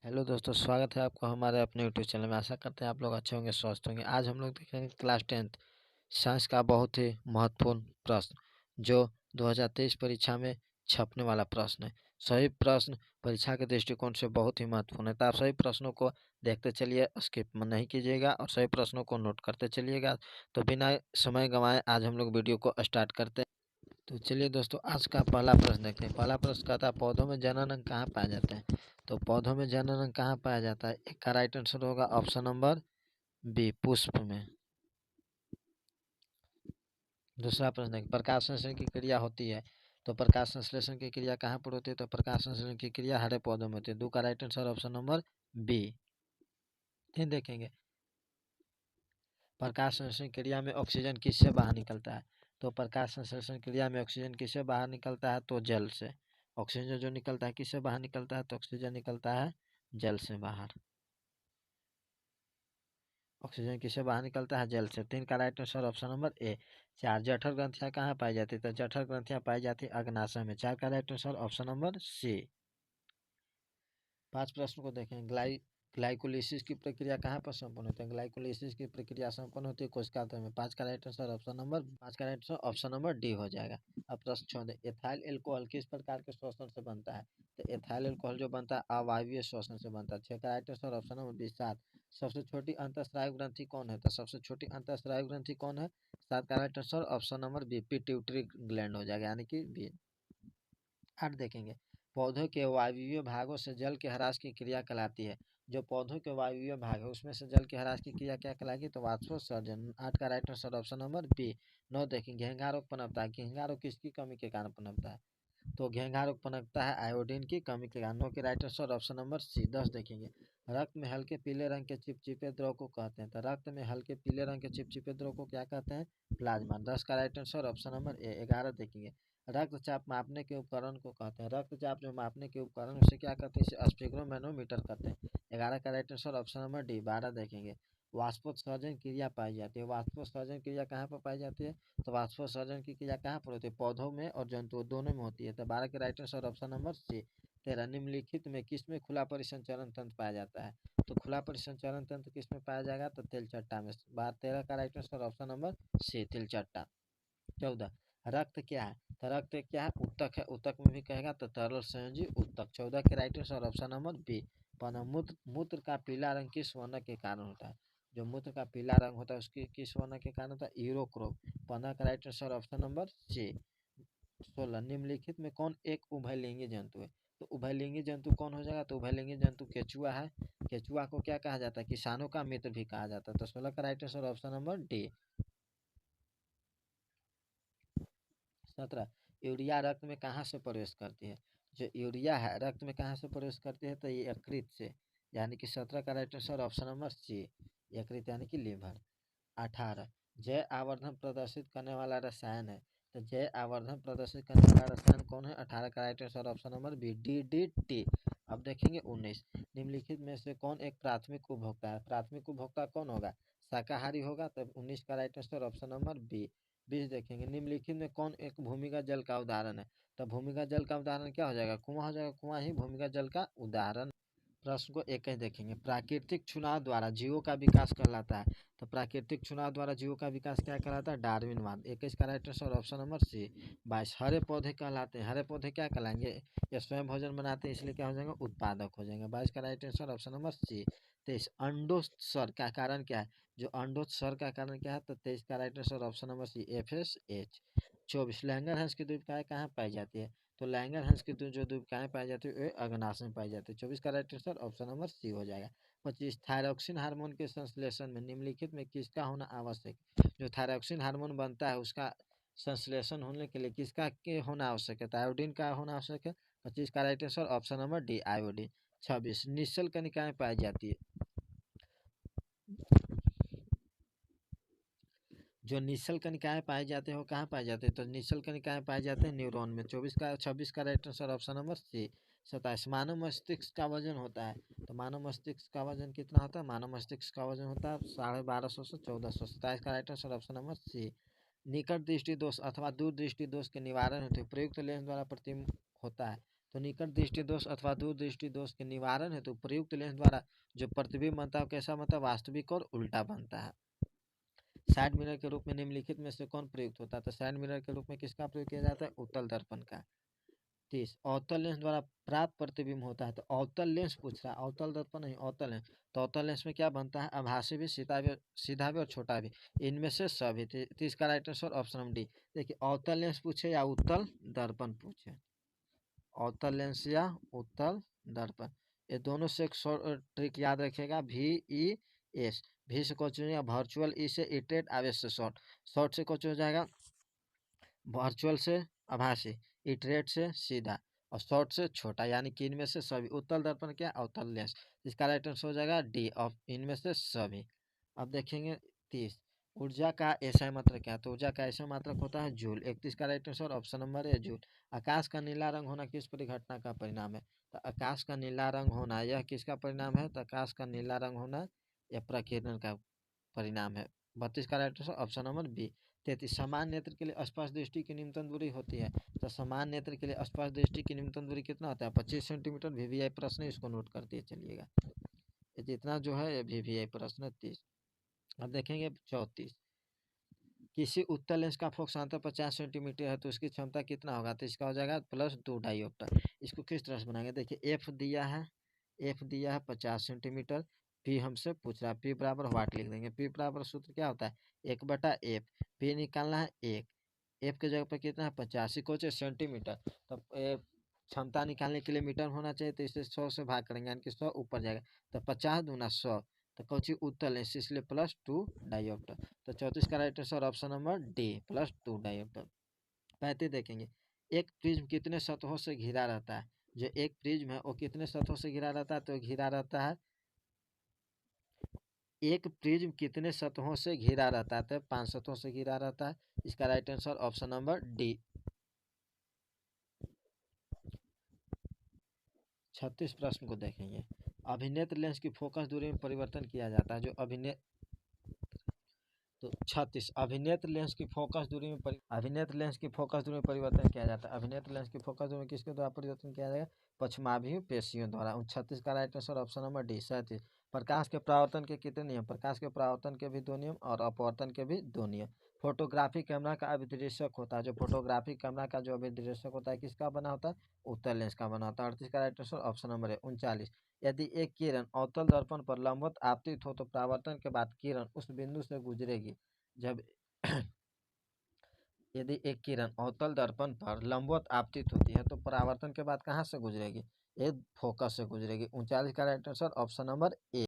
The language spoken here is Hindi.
हेलो दोस्तों, स्वागत है आपको हमारे अपने यूट्यूब चैनल में। आशा करते हैं आप लोग अच्छे होंगे, स्वस्थ होंगे। आज हम लोग देखेंगे क्लास 10th साइंस का बहुत ही महत्वपूर्ण प्रश्न जो 2023 परीक्षा में छपने वाला प्रश्न है। सही प्रश्न परीक्षा के दृष्टिकोण से बहुत ही महत्वपूर्ण है, तो आप सही प्रश्नों को देखते चलिए, स्किप नहीं कीजिएगा और सही प्रश्नों को नोट करते चलिएगा। तो बिना समय गंवाए आज हम लोग वीडियो को स्टार्ट करते हैं। तो चलिए दोस्तों, आज का पहला प्रश्न देखते हैं। पहला प्रश्न कहता है, पौधों में जनन अंग कहाँ पाया जाता है? तो पौधों में जनन अंग कहाँ पाया जाता है? एक का राइट आंसर होगा ऑप्शन नंबर बी, पुष्प में। दूसरा प्रश्न है, प्रकाश संश्लेषण की क्रिया होती है। तो प्रकाश संश्लेषण की क्रिया कहाँ पर होती है? तो प्रकाश संश्लेषण की क्रिया हरे पौधों में होती है। दो का right answer option number B. फिर देखेंगे, प्रकाश संश्लेषण क्रिया में ऑक्सीजन किससे बाहर निकलता है? तो प्रकाश संश्लेषण क्रिया में ऑक्सीजन किससे बाहर निकलता है? तो जल से। ऑक्सीजन जो निकलता है किससे बाहर निकलता है? तो ऑक्सीजन निकलता है जल से बाहर। ऑक्सीजन किससे बाहर निकलता है? जल से। तीन का right answer option number A. चार, जठर ग्रंथियां कहाँ पाई जाती है? तो जठर ग्रंथियां पाई जाती है अग्नाशय में। चार का right answer option number C. पांच प्रश्न को देखें। ग्लाइकोलिसिस की प्रक्रिया कहाँ पर संपन्न होती है? ग्लाइकोलिसिस की प्रक्रिया संपन्न होती है कोशिका तंत्र में। पाँच का right answer option number D हो जाएगा। अब प्रश्न 14, एथाइल एल्कोहल किस प्रकार के श्वसन से बनता है? तो एथाइल एल्कोहल जो बनता है अवायवीय श्वसन से बनता है। छह का right answer option number B, सात। सबसे छोटी अंतःस्रावी ग्रंथि कौन है? तो सबसे छोटी अंतःस्रावी ग्रंथि कौन है? सात का right answer option number B, pituitary gland हो जाएगा, यानी कि बी। आठ देखेंगे, पौधों के वायवीय भागों से जल के ह्रास की क्रिया कहलाती है। जो पौधों के वायवीय भाग है उसमें से जल के ह्रास की क्रिया क्या कहलाएगी? तो वाष्पोत्सर्जन। आठ का right answer option number B. नौ देखेंगे, घेंघा रोग पनपता है। घेंघा रोग किसकी कमी के कारण पनपता है? तो घेंघा रोग पनपता है आयोडीन की कमी के कारण। नौ के right answer option number C. दस देखेंगे, रक्त में हल्के पीले रंग के चिपचिपे द्रव को कहते हैं। तो रक्त में हल्के पीले रंग के चिपचिपे द्रव को क्या कहते हैं? प्लाज्मा। दस का right answer option number A. ग्यारह देखेंगे, रक्तचाप मापने के उपकरण को कहते हैं। रक्तचाप जो मापने के उपकरण उसे क्या कहते हैं? इसे स्फिग्नोमेनोमीटर कहते हैं। ग्यारह का right answer option number D. बारह देखेंगे, वाष्पोत्सर्जन क्रिया पाई जाती है। वाष्पोत्सर्जन क्रिया कहाँ पर पाई जाती है? तो वाष्पोत्सर्जन की क्रिया कहाँ पर होती है? पौधों में और जंतुओं दोनों में होती है। तो बारह के right answer option number C. तेरह, निम्नलिखित में किसमें खुला परिसंचरण तंत्र पाया जाता है? तो खुला परिसंचरण तंत्र किसमें पाया जाएगा? तो तिलचट्टा में। बारह, तेरह का right answer option number C, तिलचट्टा। चौदह, रक्त क्या है? तो रक्त क्या है? उत्तक है। उत्तक में भी कहेगा तो तरल संयोजी उत्तक। चौदह के right answer option number B. पंद्रह, मूत्र का पीला रंग किस वर्ण के कारण होता है? जो मूत्र का पीला रंग होता है उसकी किस वर्ण के कारण होता है? यूरोक्रोम। पंद्रह का right answer option number C. सोलह, निम्नलिखित में कौन एक उभयलिंगी जंतु है? तो उभयलिंगी जंतु कौन हो जाएगा? तो उभयलिंगी जंतु केचुआ है। केचुआ को क्या कहा जाता है? किसानों का मित्र भी कहा जाता है। तो सोलह का right answer option number D. सत्रह, यूरिया रक्त में कहाँ से प्रवेश करती है? जो यूरिया है रक्त में कहाँ से प्रवेश करती है? तो ये यकृत से, यानी कि सत्रह का right answer option number C, यकृत यानी कि लीवर। अठारह, जय आवर्धन प्रदर्शित करने वाला रसायन है। तो जय आवर्धन प्रदर्शित करने वाला रसायन कौन है? अठारह का right answer option number B, DDT। अब देखेंगे उन्नीस, निम्नलिखित में से कौन एक प्राथमिक उपभोक्ता है? प्राथमिक उपभोक्ता कौन होगा? शाकाहारी होगा। तब उन्नीस का right answer option number B. बीस देखेंगे, निम्नलिखित में कौन एक भूमिगत जल का उदाहरण है? तो भूमिगत जल का उदाहरण क्या हो जाएगा? कुआं हो जाएगा। कुआं ही भूमिगत जल का उदाहरण। प्रश्न को एक ही देखेंगे, प्राकृतिक चुनाव द्वारा जीवों का विकास कहलाता है। तो प्राकृतिक चुनाव द्वारा जीवों का विकास क्या कहलाता है? डार्विनवाद। 21 का right answer option number C. 22, हरे पौधे कहलाते हैं। हरे पौधे क्या कहलाएंगे? ये स्वयं भोजन बनाते हैं इसलिए क्या हो जाएंगे? उत्पादक हो जाएंगे। 22 का right answer option number C. 23, अंडोत्सर्ग का कारण क्या है? जो अंडोत्सर्ग का कारण क्या है? तो 23 का right answer option number C, FSH। 24, Langerhans की द्वीपकाएँ कहाँ पाई जाती है? तो लैंगर हंस की जो द्वीपकाएँ पाई जाती है वे अग्नाशय में पाई जाती है। 24 का right answer option number C हो जाएगा। 25, थायरॉक्सिन हार्मोन के संश्लेषण में निम्नलिखित में किसका होना आवश्यक है? जो थायरॉक्सिन हार्मोन बनता है उसका संश्लेषण होने के लिए किसका के होना आवश्यक है? तो आयोडीन का होना आवश्यक है। 25 का right answer option number D, iodine. 26, निश्चल कणिकाएं पाई जाती है। जो निश्चल कणिकाएं पाए जाते हैं वो कहाँ पाए जाते हैं? तो निश्चल कणिकाएं पाए जाते हैं न्यूरॉन में। 26 का right answer option number C. 27, मानव मस्तिष्क का वजन होता है। तो मानव मस्तिष्क का वजन कितना होता है? मानव मस्तिष्क का वजन होता है 1250 से 1400। 27 का right answer option number C. निकट दृष्टि दोष अथवा दूर दृष्टि दोष के निवारण हेतु प्रयुक्त लेंस द्वारा प्रतिबिंब होता है। तो निकट दृष्टि दोष अथवा दूर दृष्टि दोष के निवारण है तो प्रयुक्त लेंस द्वारा जो प्रतिबिंब बनता है कैसा बनता है, वास्तविक और उल्टा बनता है। साइड मिरर के रूप में निम्नलिखित में से कौन प्रयुक्त होता है, तो साइड मिरर के रूप में किसका प्रयोग किया जाता है, उत्तल दर्पण का। 30 अवतल लेंस द्वारा प्राप्त प्रतिबिंब होता है, तो अवतल लेंस पूछ रहा है, अवतल दर्पण नहीं अवतल लेंस। तो अवतल लेंस में क्या बनता है, आभासी भी, सीधा भी और छोटा भी, इनमें से सभी। तो इसका right answer option number D. देखिए अवतल लेंस पूछे या उत्तल दर्पण पूछे, अवतल लेंस या उत्तल दर्पण, ये दोनों से एक ट्रिक याद रखिएगा, VES। भी से क्वेश्चन हो जाएगा वर्चुअल, ई से इटरेट, आवेश से शॉर्ट, शॉर्ट से क्वेश्चन हो जाएगा वर्चुअल से आभासी, इटरेट से सीधा और शॉर्ट से छोटा, यानी कि इनमें से सभी। उत्तल दर्पण क्या, अवतल लेंस। इसका राइट आंसर हो जाएगा डी ऑफ इनमें से सभी। अब देखेंगे 30 ऊर्जा का ऐसा मात्रक क्या है, तो ऊर्जा का ऐसा मात्रक होता है जूल। 31 का राइट आंसर ऑप्शन नंबर है जूल। आकाश का नीला रंग होना किस परिघटना का परिणाम है, तो आकाश का नीला रंग होना यह किसका परिणाम है, तो आकाश का नीला रंग होना यह प्रकीर्णन का परिणाम है। 32 का right answer option number B. 33 समान नेत्र के लिए स्पर्श दृष्टि की न्यूनतम दूरी होती है, तो समान नेत्र के लिए स्पर्श दृष्टि की न्यूनतम दूरी कितना होता है, 25 सेंटीमीटर। VVI प्रश्न, इसको नोट कर दिए चलिएगा, जितना जो है ये VVI प्रश्न 30। अब देखेंगे 34 किसी उत्तल लेंस का फोकस अंतर 50 सेंटीमीटर है तो उसकी क्षमता कितना होगा, तो इसका हो जाएगा +2 डायोप्टर। इसको किस तरह से बनाएंगे, देखिए एफ दिया है, 50 सेंटीमीटर। पी हमसे पूछ रहा है, पी बराबर वाट लिख देंगे। पी बराबर सूत्र क्या होता है, 1/f। पी निकालना है 1, एफ के जगह पर कितना है 50, को सेंटीमीटर। तब क्षमता निकालने के लिए मीटर होना चाहिए, तो इसे 100 से भाग करेंगे, यानी कि 100 ऊपर जाएगा, तो 50 दूना 100, तो कौची उत्तल है, इसलिए +2 डायोप्टर। तो 34 का right answer option number D, +2 dioptre. 35 देखेंगे एक प्रिज्म कितने सतहों से घिरा रहता है, जो एक प्रिज्म है वो कितने सतहों से घिरा रहता है, तो घिरा रहता है, एक प्रिज्म कितने सतहों से घिरा रहता है, तो 5 सतहों से घिरा रहता है। इसका right answer option number D. 36 प्रश्न को देखेंगे, अभिनेत्र लेंस की फोकस दूरी में परिवर्तन किया जाता है, जो तो 36 अभिनेत्र लेंस की फोकस दूरी में परिवर्तन किया जाता है। अभिनेत्र लेंस की फोकस दूरी में किसके द्वारा परिवर्तन किया जाएगा, पश्चिमाभिमुखी पेशियों द्वारा। 36 का right answer option number D. 37 प्रकाश के परावर्तन के कितने नियम, प्रकाश के परावर्तन के भी 2 नियम और अपवर्तन के भी 2 नियम। फोटोग्राफी कैमरा का अभिदृश्यक होता है, जो फोटोग्राफी कैमरा का जो अभिदृश्यक होता है किसका बना होता है, उत्तल लेंस का बना होता है। 38 का राइट आंसर ऑप्शन नंबर है। 39 यदि एक किरण अवतल दर्पण पर लंबवत आपतित हो तो परावर्तन के बाद किरण उस बिंदु से गुजरेगी जब यदि एक किरण अवतल दर्पण पर लंबवत आपतित होती है तो परावर्तन के बाद कहाँ से गुजरेगी, ये फोकस से गुजरेगी। 39 का right answer option number A.